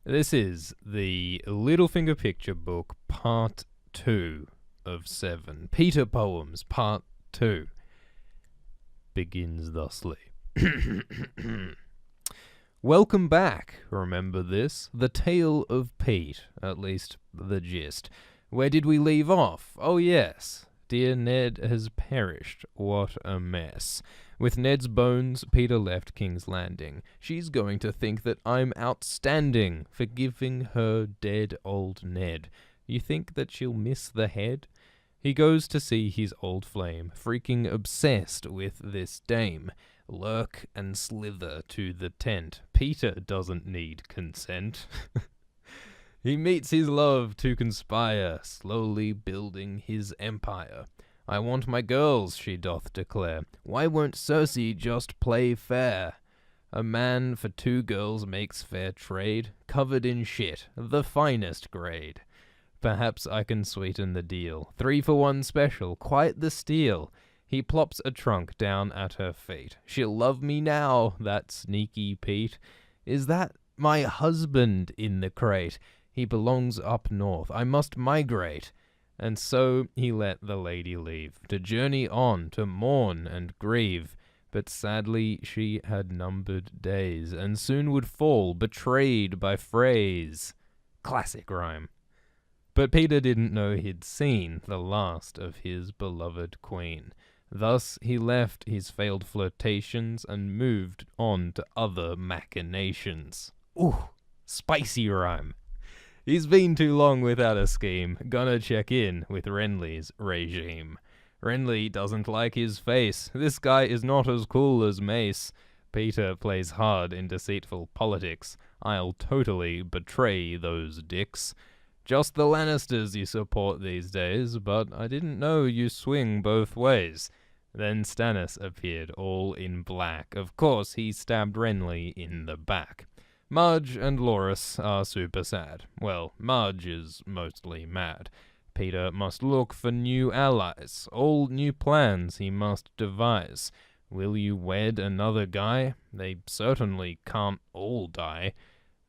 This is the Littlefinger picture book, part 2 of 7. Petyr Poems, part 2. Begins thusly. Welcome back, remember this? The tale of Pete, at least the gist. Where did we leave off? Oh yes, dear Ned has perished. What a mess. With Ned's bones, Petyr left King's Landing. She's going to think that I'm outstanding for giving her dead old Ned. You think that she'll miss the head? He goes to see his old flame, freaking obsessed with this dame. Lurk and slither to the tent. Petyr doesn't need consent. He meets his love to conspire, slowly building his empire. I want my girls, she doth declare. Why won't Cersei just play fair? A man for 2 girls makes fair trade, covered in shit, the finest grade. Perhaps I can sweeten the deal. 3 for 1 special, quite the steal. He plops a trunk down at her feet. She'll love me now, that sneaky Pete. Is that my husband in the crate? He belongs up north. I must migrate. And so he let the lady leave, to journey on, to mourn and grieve. But sadly she had numbered days, and soon would fall, betrayed by phrase. Classic rhyme. But Petyr didn't know he'd seen the last of his beloved queen. Thus he left his failed flirtations and moved on to other machinations. Ooh, spicy rhyme. He's been too long without a scheme, gonna check in with Renly's regime. Renly doesn't like his face, this guy is not as cool as Mace. Petyr plays hard in deceitful politics, I'll totally betray those dicks. Just the Lannisters you support these days, but I didn't know you swing both ways. Then Stannis appeared, all in black. Of course, he stabbed Renly in the back. Marge and Loras are super sad. Well, Marge is mostly mad. Petyr must look for new allies. All new plans he must devise. Will you wed another guy? They certainly can't all die.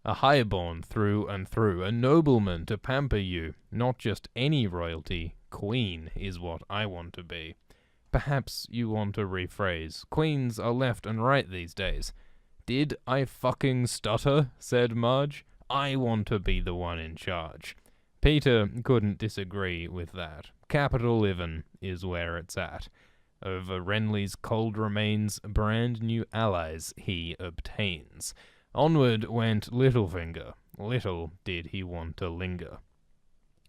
A highborn through and through, a nobleman to pamper you. Not just any royalty. Queen is what I want to be. Perhaps you want to rephrase. Queens are left and right these days. Did I fucking stutter? Said Marge. I want to be the one in charge. Petyr couldn't disagree with that. Capital livin' is where it's at. Over Renly's cold remains, brand new allies he obtains. Onward went Littlefinger. Little did he want to linger.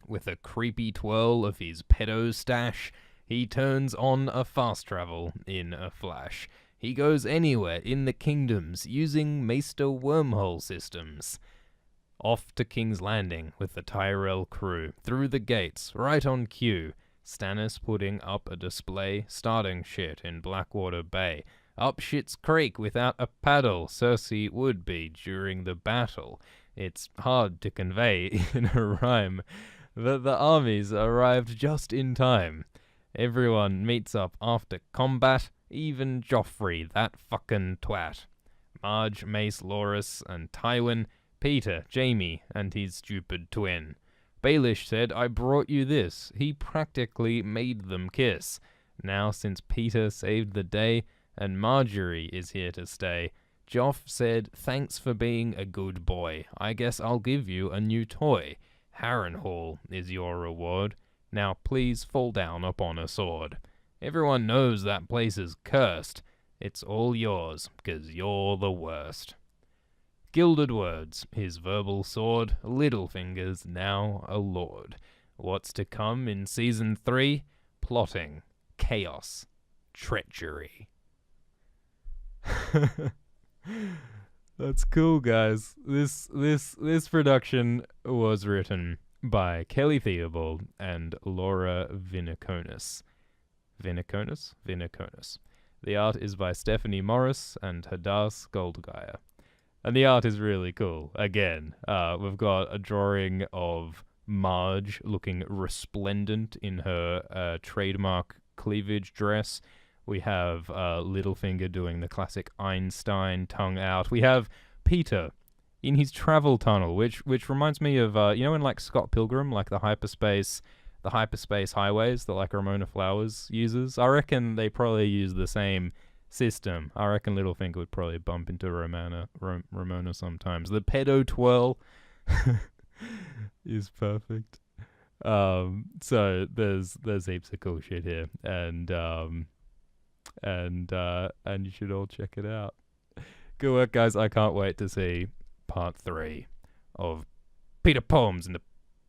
With a creepy twirl of his pedo stash, he turns on a fast travel in a flash. He goes anywhere in the kingdoms using Maester wormhole systems. Off to King's Landing with the Tyrell crew, through the gates, right on cue. Stannis putting up a display, starting shit in Blackwater Bay. Up Schitt's Creek without a paddle, Cersei would be during the battle. It's hard to convey in a rhyme that the armies arrived just in time. Everyone meets up after combat, even Joffrey, that fucking twat. Marge, Mace, Loras, and Tywin, Petyr, Jaime, and his stupid twin. Baelish said, I brought you this. He practically made them kiss. Now since Petyr saved the day, and Marjorie is here to stay, Joff said, thanks for being a good boy. I guess I'll give you a new toy. Harrenhal is your reward. Now please fall down upon a sword. Everyone knows that place is cursed. It's all yours, 'cause you're the worst. Gilded words, his verbal sword, Littlefinger's now a lord. What's to come in season 3? Plotting, chaos, treachery. That's cool, guys. This production was written by Kelly Theobald and Laura Viniconis. Viniconis. The art is by Stephanie Morris and Hadass Goldgeier. And the art is really cool. Again, we've got a drawing of Marge looking resplendent in her trademark cleavage dress. We have Littlefinger doing the classic Einstein tongue out. We have Petyr in his travel tunnel, which reminds me of in like Scott Pilgrim, like the hyperspace highways that like Ramona Flowers uses. I reckon they probably use the same system. I reckon Littlefinger would probably bump into Ramona sometimes. The pedo twirl is perfect. So there's heaps of cool shit here, and you should all check it out. Good work, guys. I can't wait to see part 3 of Peter Poems in the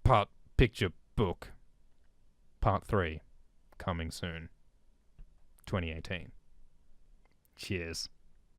Part Picture Book. Part 3 coming soon. 2018. Cheers.